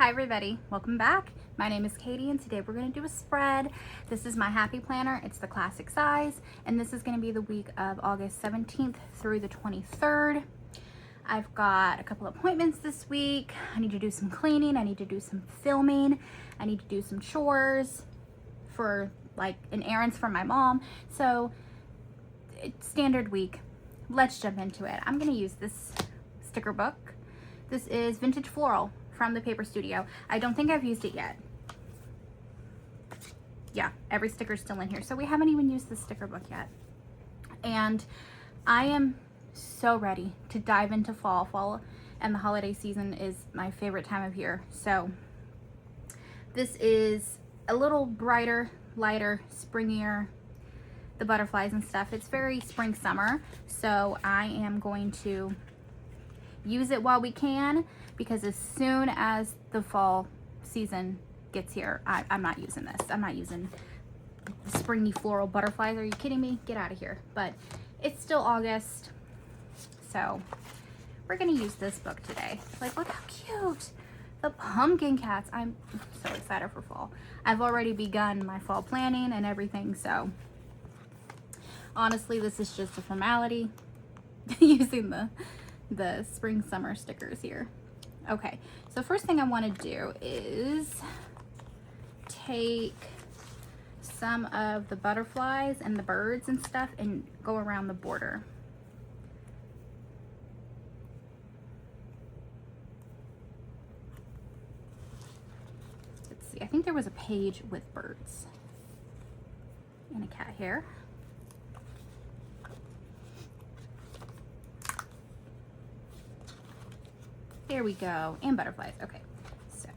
Hi everybody, welcome back. My name is Katie and today we're going to do a spread. This is my happy planner. It's the classic size and this is going to be the week of August 17th through the 23rd. I've got a couple appointments this week. I need to do some cleaning, I need to do some filming, I need to do some chores for like an errands for my mom. So it's standard week. Let's jump into it. I'm going to use this sticker book. This is Vintage Floral from the Paper Studio. I don't think I've used it yet. Yeah, every sticker's still in here. So we haven't even used the sticker book yet. And I am so ready to dive into fall. Fall and the holiday season is my favorite time of year. So this is a little brighter, lighter, springier, the butterflies and stuff. It's very spring summer. So I am going to use it while we can, because as soon as the fall season gets here, I'm not using this. I'm not using springy floral butterflies. Are you kidding me? Get out of here. But it's still August, so we're gonna use this book today. Like, look how cute. The pumpkin cats. I'm so excited for fall. I've already begun my fall planning and everything, so honestly, this is just a formality using the spring summer stickers here. Okay, so first thing I want to do is take some of the butterflies and the birds and stuff and go around the border. Let's see, I think there was a page with birds and a cat hair. There we go, and butterflies. Okay, so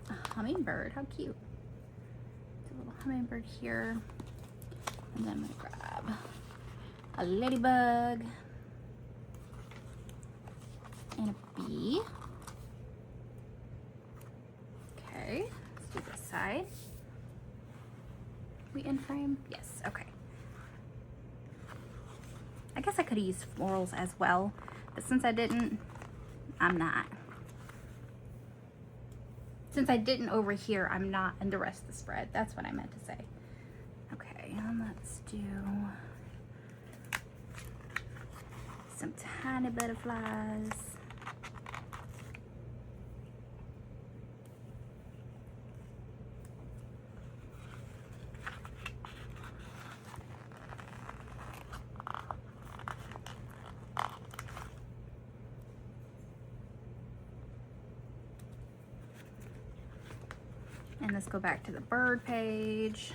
a hummingbird, how cute. It's a little hummingbird here, and then I'm gonna grab a ladybug and a bee. Okay, let's do this side. We in frame? Yes, okay. I guess I could have used florals as well, but since I didn't, I'm not. Since I didn't over here, I'm not in the rest of the spread. That's what I meant to say. Okay, and let's do some tiny butterflies. And let's go back to the bird page.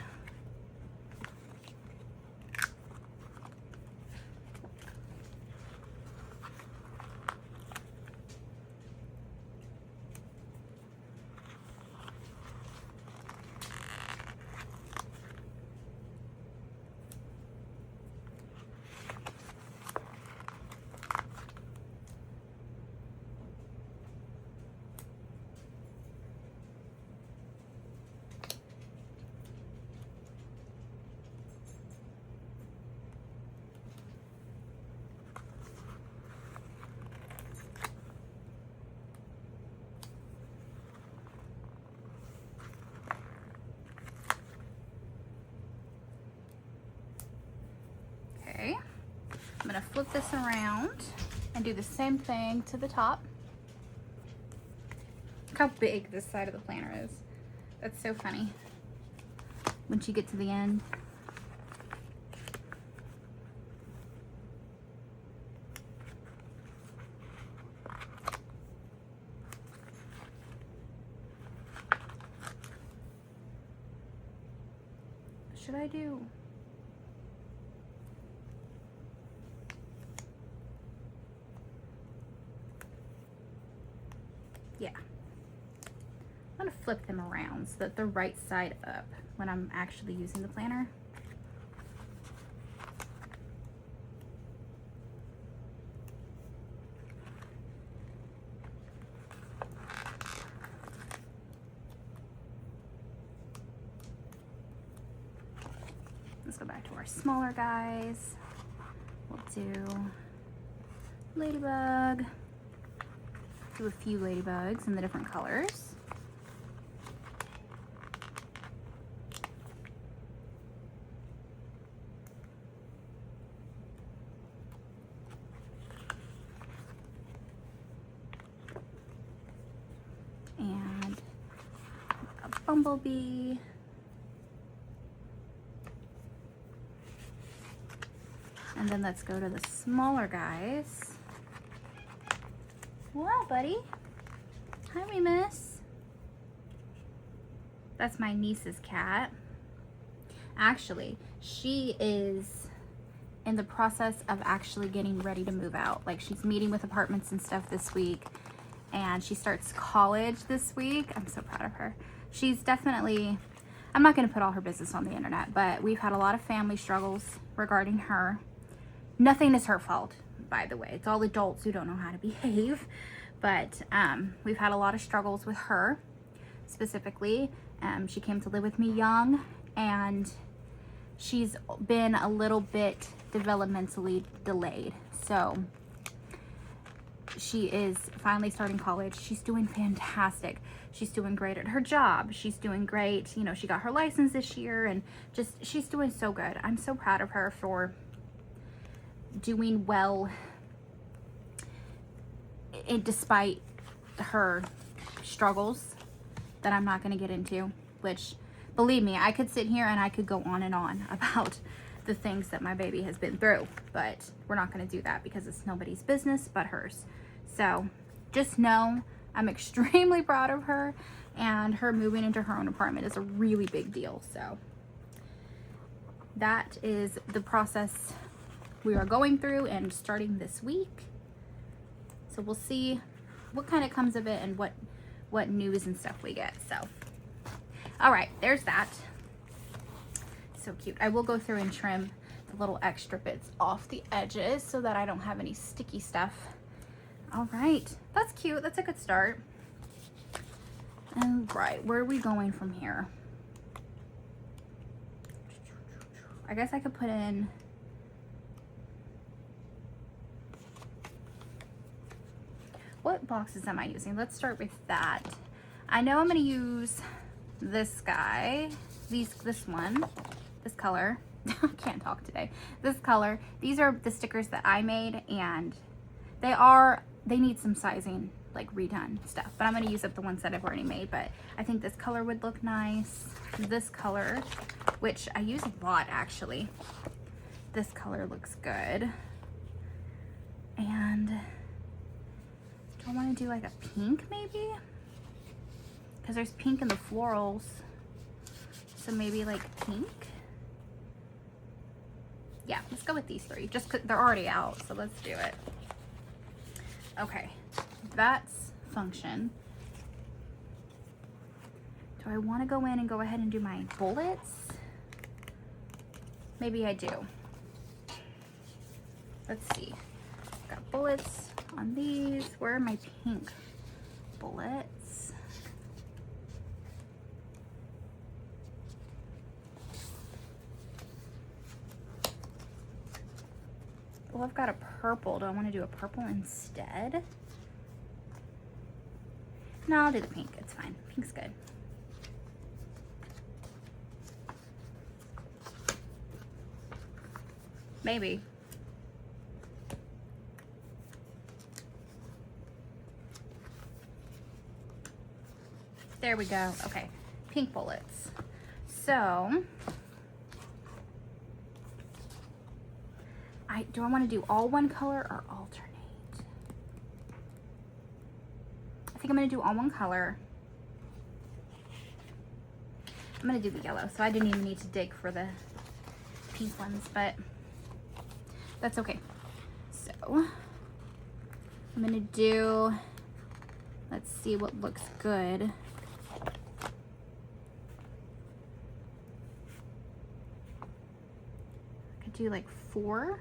Okay, I'm gonna flip this around and do the same thing to the top. Look how big this side of the planner is. That's so funny. Once you get to the end. What should I do? Yeah, I'm gonna flip them around so that they're right side up when I'm actually using the planner. back to our smaller guys. We'll do ladybug. Do a few ladybugs in the different colors. And a bumblebee. And then let's go to the smaller guys. Wow, buddy. Hi, Remus. That's my niece's cat. Actually, she is in the process of actually getting ready to move out. Like, she's meeting with apartments and stuff this week, and she starts college this week. I'm so proud of her. She's definitely, I'm not going to put all her business on the internet, but we've had a lot of family struggles regarding her. Nothing is her fault, by the way. It's all adults who don't know how to behave. But we've had a lot of struggles with her, specifically. She came to live with me young, and she's been a little bit developmentally delayed. So she is finally starting college. She's doing fantastic. She's doing great at her job. She's doing great. You know, she got her license this year, and just, she's doing so good. I'm so proud of her for doing well despite her struggles that I'm not going to get into, which, believe me, I could sit here and I could go on and on about the things that my baby has been through, but we're not going to do that because it's nobody's business but hers. So just know I'm extremely proud of her, and her moving into her own apartment is a really big deal. So that is the process we are going through and starting this week. So we'll see what kind of comes of it and what news and stuff we get. So, all right, there's that. So cute. I will go through and trim the little extra bits off the edges so that I don't have any sticky stuff. All right, that's cute. That's a good start. And right, where are we going from here? I guess I could put in, what boxes am I using? Let's start with that. I know I'm going to use this guy, this one, this color. I can't talk today. This color. These are the stickers that I made, and they need some sizing, like redone stuff, but I'm going to use up the ones that I've already made. But I think this color would look nice. This color, which I use a lot actually. This color looks good. And I want to do like a pink maybe, because there's pink in the florals, so maybe like pink. Yeah, let's go with these three, just 'cause they're already out, so let's do it. Okay, that's function. Do I want to go in and go ahead and do my bullets? Maybe I do. Let's see. Got bullets on these. Where are my pink bullets? Well, I've got a purple. Do I want to do a purple instead? No, I'll do the pink. It's fine. Pink's good. Maybe. There we go. Okay, pink bullets. So, do I want to do all one color or alternate? I think I'm going to do all one color. I'm going to do the yellow, so I didn't even need to dig for the pink ones, but that's okay. So, I'm going to do, let's see what looks good. I could do like 4.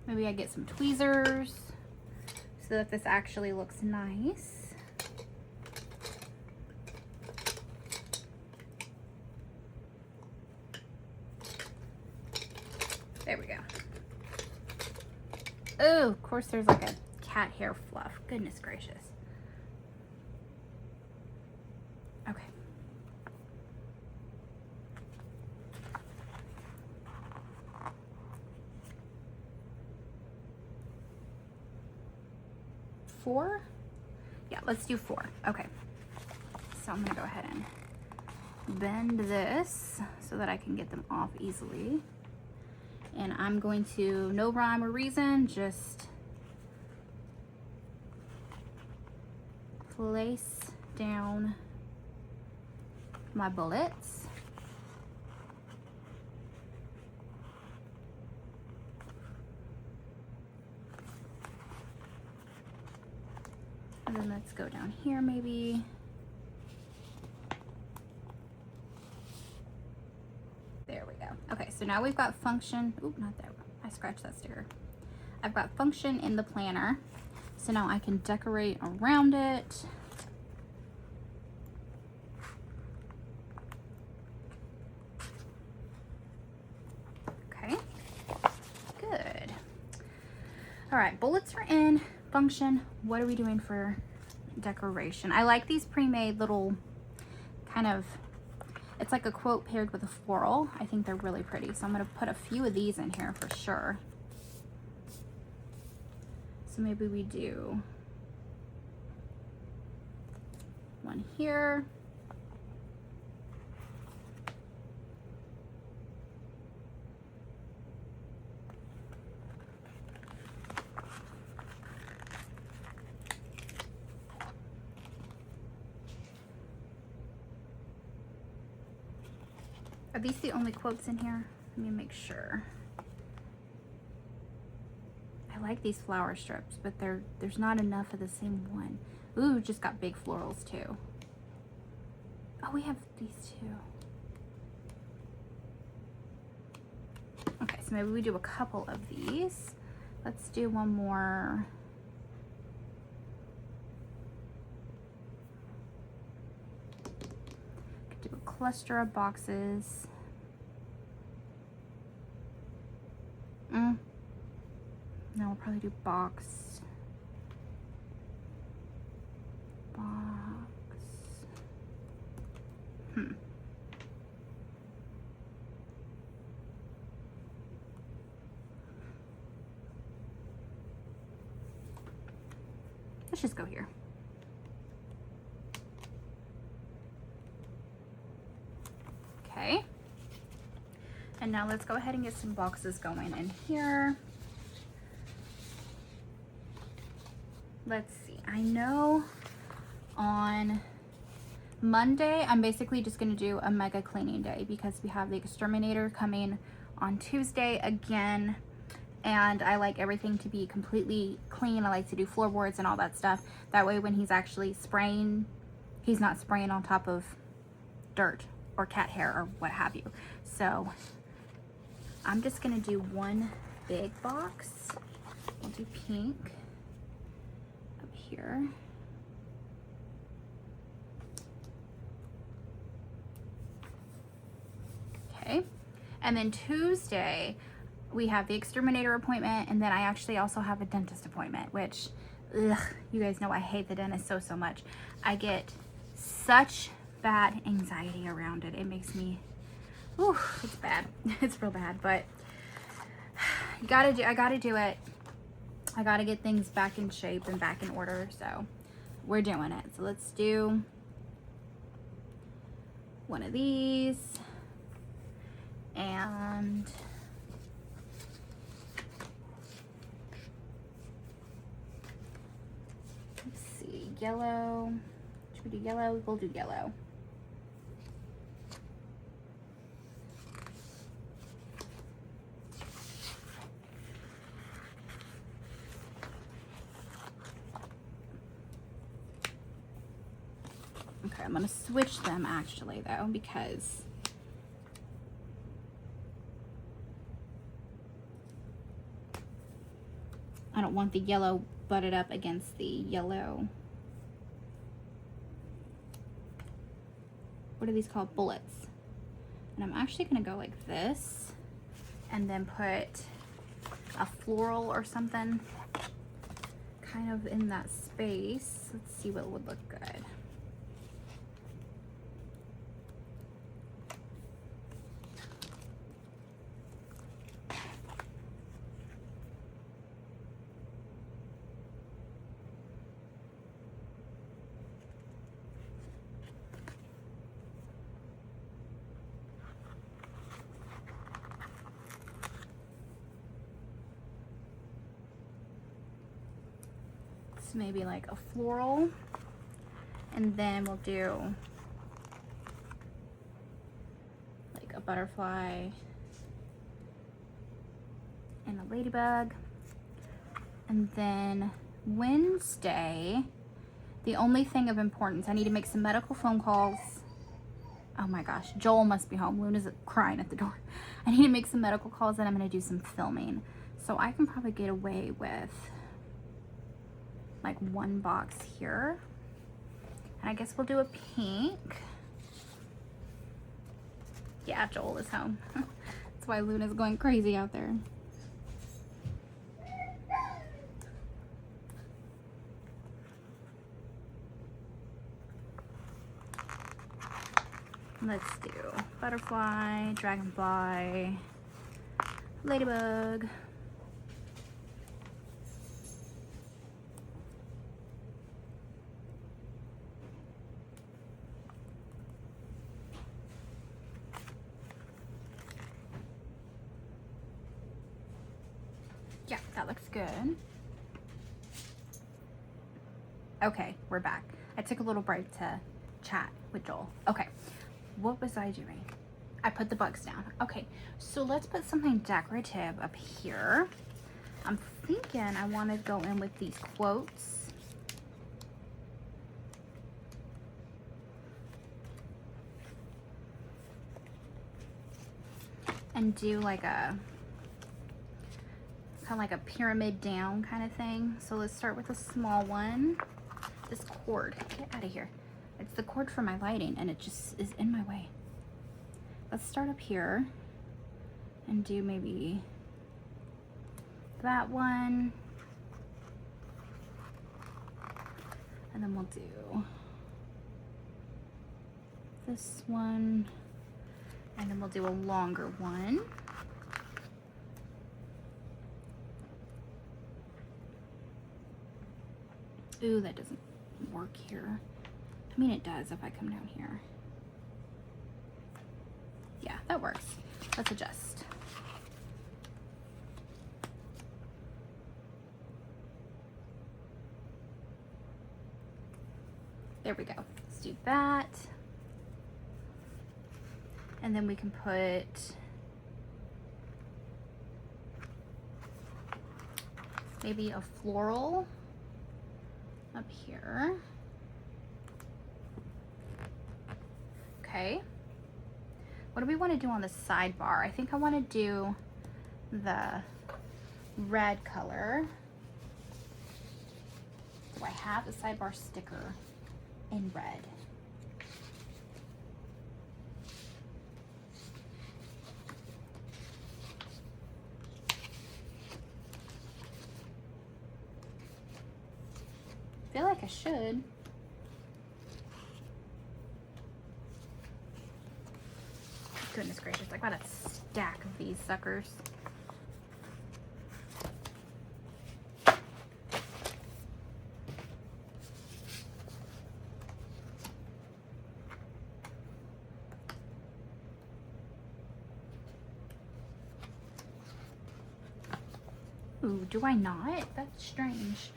Maybe I get some tweezers so that this actually looks nice. we go. Oh, of course there's like a cat hair fluff. Goodness gracious. Okay. Four? Yeah, let's do 4. Okay. So I'm gonna go ahead and bend this so that I can get them off easily. And I'm going to, no rhyme or reason, just place down my bullets. And then let's go down here maybe. There we go. Okay, so now we've got function. Oop, not there. I scratched that sticker. I've got function in the planner. So now I can decorate around it. Okay, good. All right, bullets are in. Function, what are we doing for decoration? I like these pre-made little kind of, it's like a quote paired with a floral. I think they're really pretty. So I'm gonna put a few of these in here for sure. So maybe we do one here. Are these the only quotes in here? Let me make sure. I like these flower strips, but there's not enough of the same one. Ooh, just got big florals too. Oh, we have these too. Okay, so maybe we do a couple of these. Let's do one more. Could do a cluster of boxes. No, we'll probably do box. Let's just go here. Okay. And now let's go ahead and get some boxes going in here. Let's see. I know on Monday, I'm basically just going to do a mega cleaning day because we have the exterminator coming on Tuesday again. And I like everything to be completely clean. I like to do floorboards and all that stuff. That way when he's actually spraying, he's not spraying on top of dirt or cat hair or what have you. So I'm just gonna do one big box. We'll do pink up here. Okay, and then Tuesday, we have the exterminator appointment, and then I actually also have a dentist appointment, which, ugh, you guys know I hate the dentist so much. I get such bad anxiety around it. It makes me, ooh, it's bad. It's real bad, but I gotta do it. I gotta get things back in shape and back in order, so we're doing it. So let's do one of these, and let's see, yellow. Should we do yellow? We'll do yellow. Okay, I'm gonna switch them actually though, because I don't want the yellow butted up against the yellow. What are these called? Bullets. And I'm actually gonna go like this and then put a floral or something kind of in that space. Let's see what would look good. Maybe like a floral, and then we'll do like a butterfly and a ladybug. And then Wednesday, the only thing of importance, I need to make some medical phone calls. Oh my gosh, Joel must be home. Luna's crying at the door. I need to make some medical calls, and I'm going to do some filming. So I can probably get away with like one box here, and I guess we'll do a pink. Yeah, Joel is home. That's why Luna's going crazy out there. Let's do butterfly, dragonfly, ladybug. Yeah, that looks good. Okay, we're back. I took a little break to chat with Joel. Okay, what was I doing? I put the bugs down. Okay, so let's put something decorative up here. I'm thinking I want to go in with these quotes. And do like a kind of like a pyramid down kind of thing. So let's start with a small one. This cord, get out of here. It's the cord for my lighting and it just is in my way. Let's start up here and do maybe that one. And then we'll do this one. And then we'll do a longer one. Ooh, that doesn't work here. I mean, it does if I come down here. Yeah, that works. Let's adjust. There we go. Let's do that. And then we can put maybe a floral up here. Okay. What do we want to do on the sidebar? I think I want to do the red color. Do I have a sidebar sticker in red? I feel like I should. Goodness gracious, I got a stack of these suckers. Ooh, do I not? That's strange.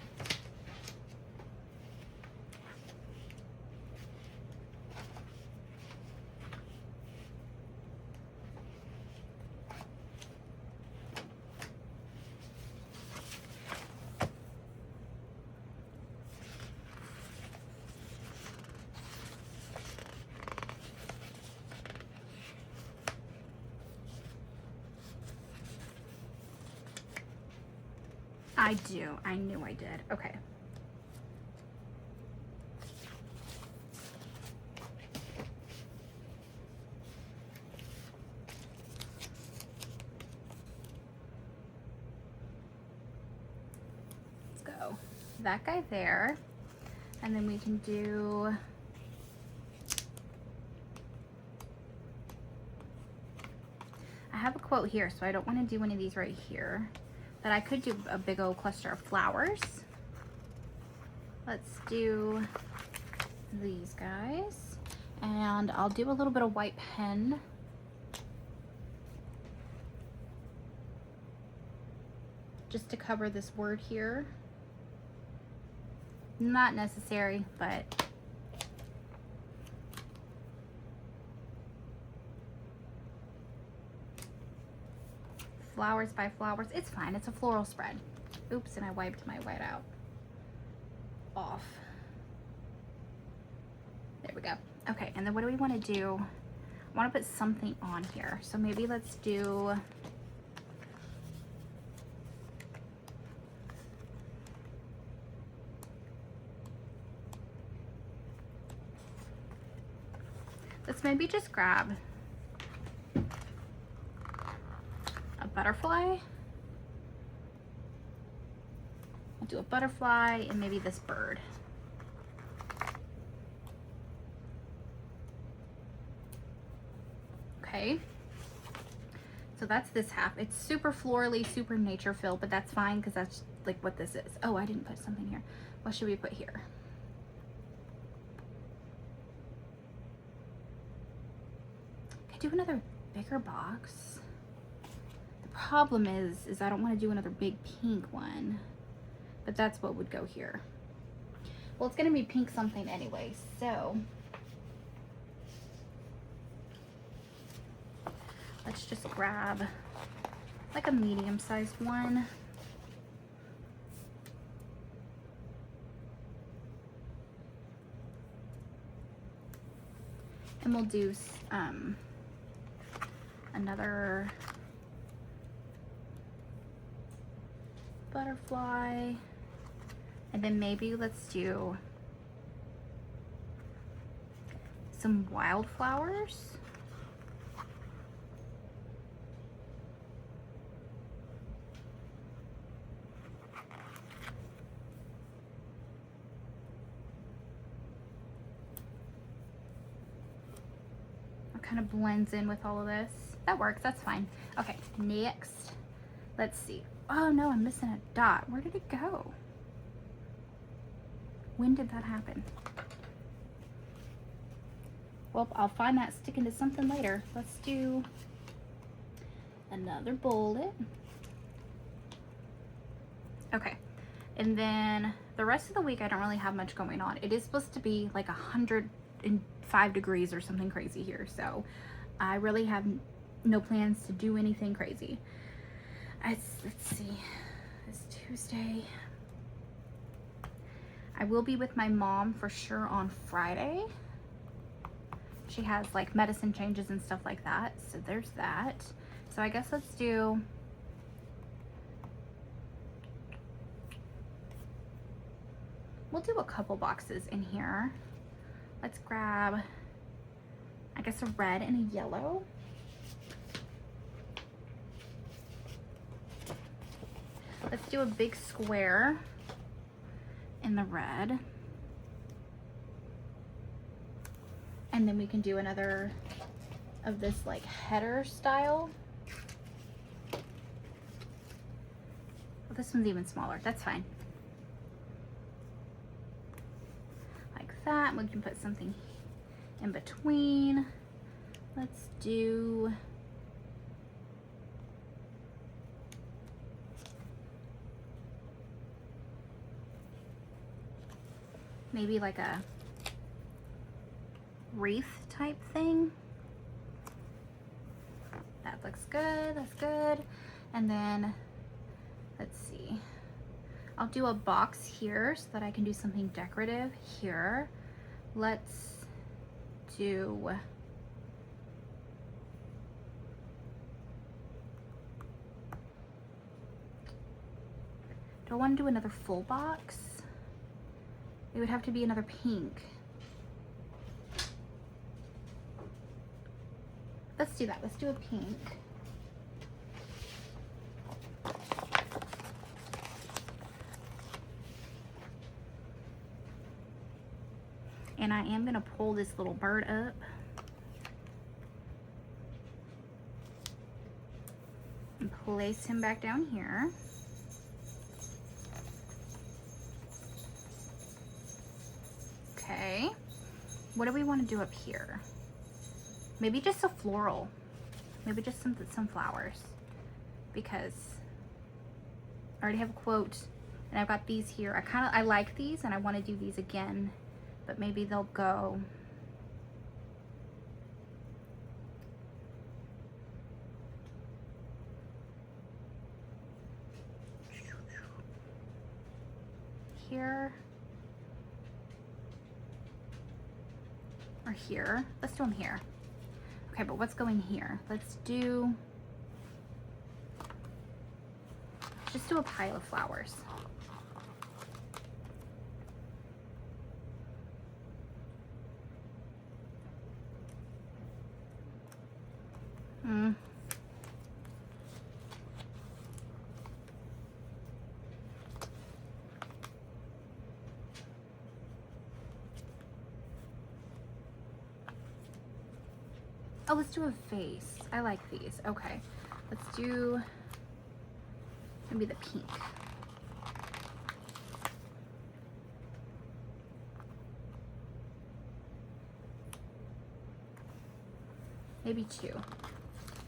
I do. I knew I did. Okay. So that guy there, and then we can do I have a quote here, so I don't want to do any of these right here, but I could do a big old cluster of flowers. Let's do these guys, and I'll do a little bit of white pen. Just to cover this word here. Not necessary, but flowers by flowers. It's fine. It's a floral spread. Oops, and I wiped my white out off. There we go. Okay, and then what do we want to do? I want to put something on here. So maybe let's do let's maybe just grab a butterfly. I'll do a butterfly and maybe this bird. Okay. So that's this half. It's super florally, super nature filled, but that's fine because that's like what this is. Oh, I didn't put something here. What should we put here? Do another bigger box. The problem is I don't want to do another big pink one, but that's what would go here. Well, it's going to be pink something anyway, so let's just grab like a medium-sized one. And we'll do another butterfly, and then maybe let's do some wildflowers. Kind of blends in with all of this. That works, that's fine. Okay, next, let's see. Oh no, I'm missing a dot. Where did it go? When did that happen? Well, I'll find that sticking to something later. Let's do another bullet. Okay, and then the rest of the week I don't really have much going on. It is supposed to be like 105 degrees or something crazy here, so I really have no plans to do anything crazy. Let's see, it's Tuesday. I will be with my mom for sure on Friday. She has like medicine changes and stuff like that, so there's that. So I guess let's do we'll do a couple boxes in here. Let's grab, I guess, a red and a yellow. Let's do a big square in the red. And then we can do another of this like header style. Oh, this one's even smaller. That's fine. Like that. We can put something in between. Let's do maybe like a wreath type thing. That looks good, that's good. And then let's see, I'll do a box here so that I can do something decorative here. Let's do I want to do another full box? It would have to be another pink. Let's do that. Let's do a pink. And I am gonna pull this little bird up. And place him back down here. Okay. What do we want to do up here? Maybe just a floral. Maybe just some flowers. Because I already have a quote and I've got these here. I like these and I want to do these again, but maybe they'll go here or here. Let's do them here. Okay, but what's going here? Let's just do a pile of flowers. Oh, let's do a vase. I like these. Okay, let's do maybe the pink. Maybe two.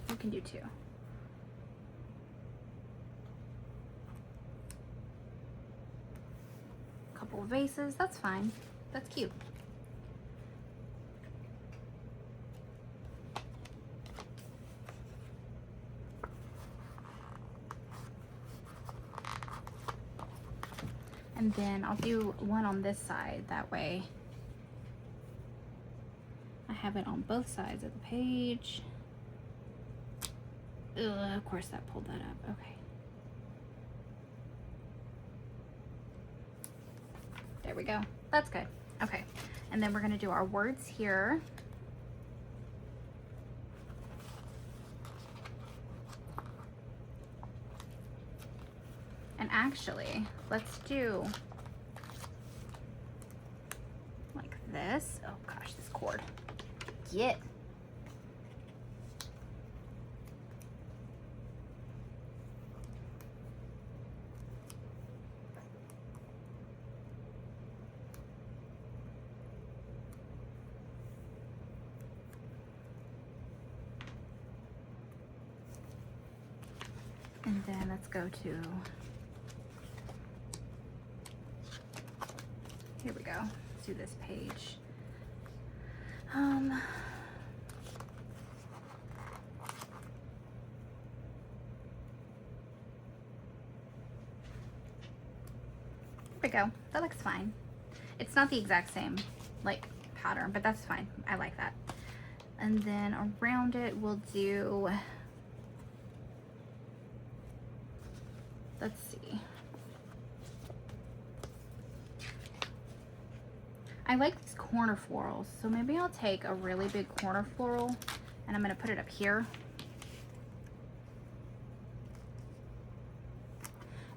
You can do two. Couple of vases. That's fine. That's cute. And then I'll do one on this side, that way I have it on both sides of the page. Ugh, of course that pulled that up. Okay. There we go. That's good. Okay. And then we're going to do our words here. And actually, let's do like this. Oh gosh, this cord. Get. And then let's go to, here we go. Let's do this page. There we go. That looks fine. It's not the exact same like pattern, but that's fine. I like that. And then around it we'll do, let's see. I like these corner florals, so maybe I'll take a really big corner floral and I'm gonna put it up here.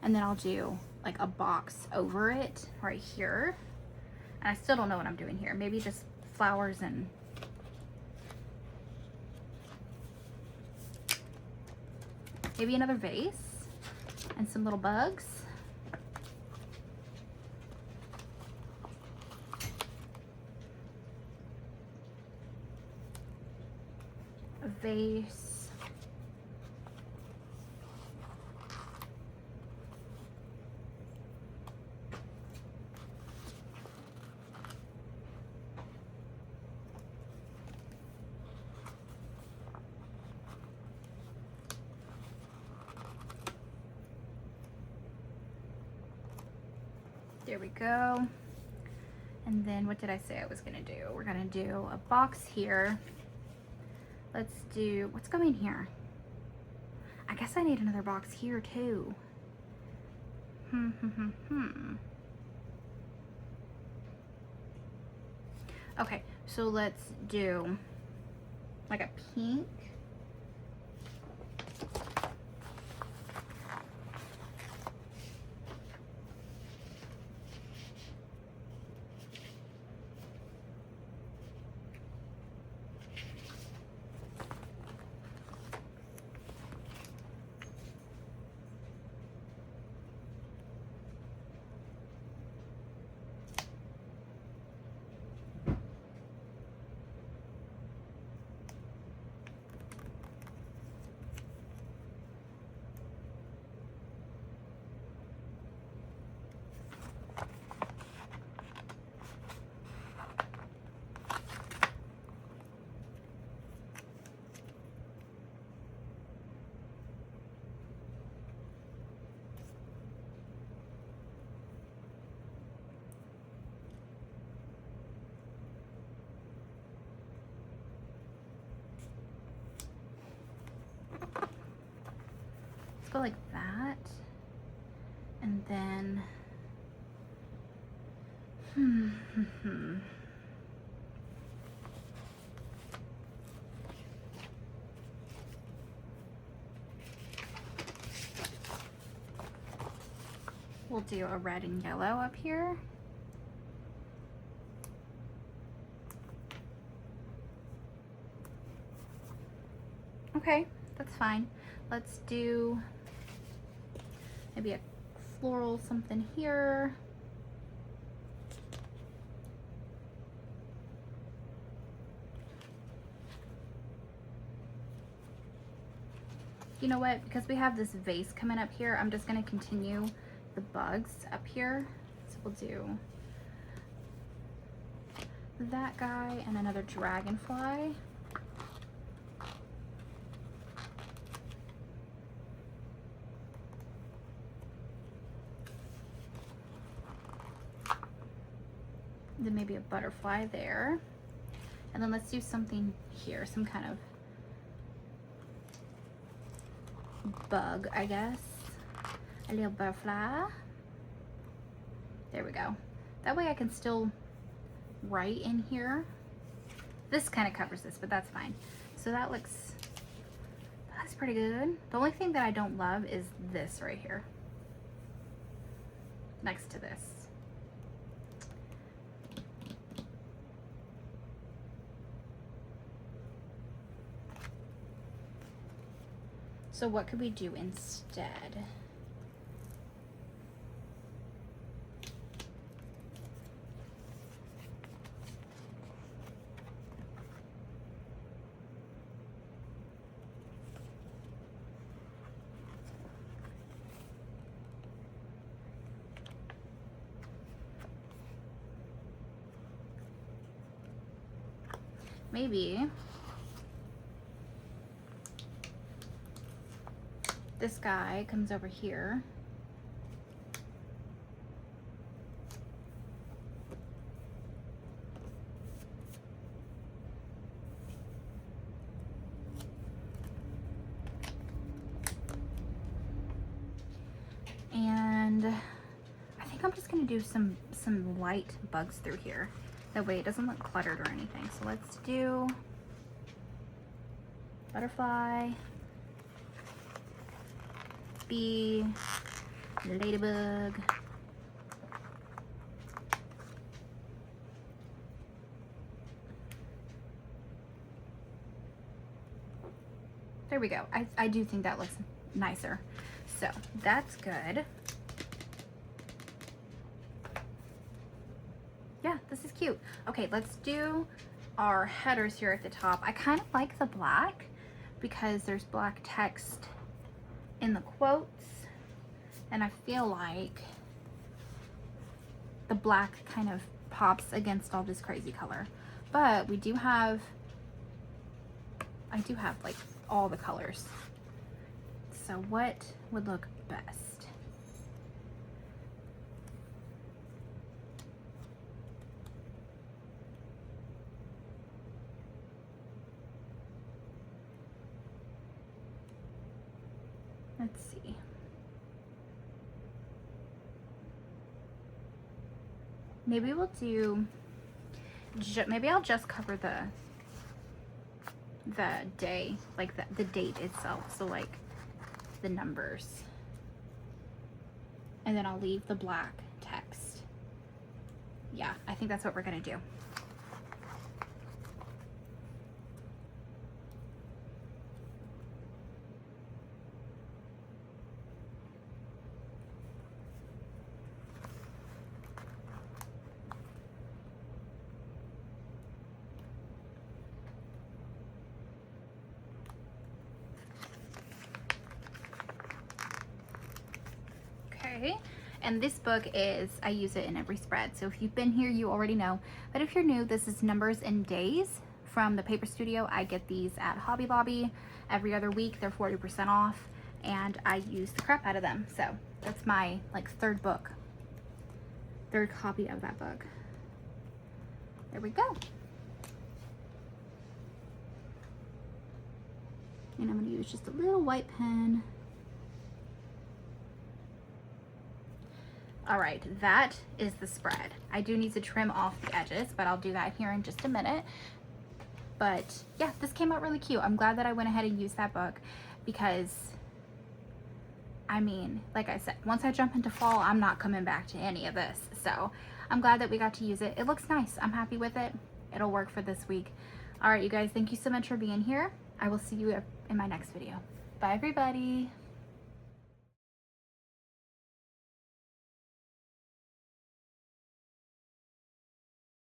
And then I'll do like a box over it right here. And I still don't know what I'm doing here. Maybe just flowers and maybe another vase and some little bugs. A vase. There we go. And then what did I say I was gonna do? We're gonna do a box here. Let's do, what's going here? I guess I need another box here too. Okay, so let's do like a pink. go like that. And then, we'll do a red and yellow up here. Okay, that's fine. Let's do maybe a floral something here. You know what? Because we have this vase coming up here, I'm just going to continue the bugs up here. So we'll do that guy and another dragonfly. Then maybe a butterfly there. And then let's do something here, some kind of bug, I guess. A little butterfly. There we go. That way I can still write in here. This kind of covers this, but that's fine. So that's pretty good. The only thing that I don't love is this right here. Next to this. So what could we do instead? Maybe this guy comes over here. And I think I'm just gonna do some light bugs through here. That way it doesn't look cluttered or anything. So let's do butterfly, bee, ladybug, there we go. I do think that looks nicer. So that's good. Yeah, this is cute. Okay, let's do our headers here at the top. I kind of like the black because there's black text in the quotes, and I feel like the black kind of pops against all this crazy color. But we do have, I do have like all the colors. So what would look best? Let's see. Maybe we'll do, maybe I'll just cover the day, like the date itself. So like the numbers. And then I'll leave the black text. Yeah, I think that's what we're gonna do. And this book is, I use it in every spread. So if you've been here, you already know. But if you're new, this is Numbers and Days from the Paper Studio. I get these at Hobby Lobby every other week. They're 40% off, and I use the crap out of them. So that's my like third copy of that book. There we go. And I'm gonna use just a little white pen. All right, that is the spread. I do need to trim off the edges, but I'll do that here in just a minute. But yeah, this came out really cute. I'm glad that I went ahead and used that book because, I mean, like I said, once I jump into fall, I'm not coming back to any of this. So I'm glad that we got to use it. It looks nice. I'm happy with it. It'll work for this week. All right, you guys, thank you so much for being here. I will see you in my next video. Bye, everybody.